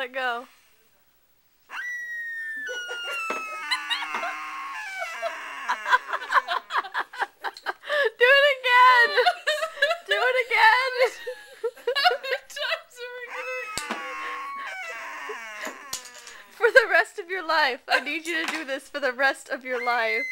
it go. Do it again! Do it again! How many times are we gonna... For the rest of your life. I need you to do this for the rest of your life.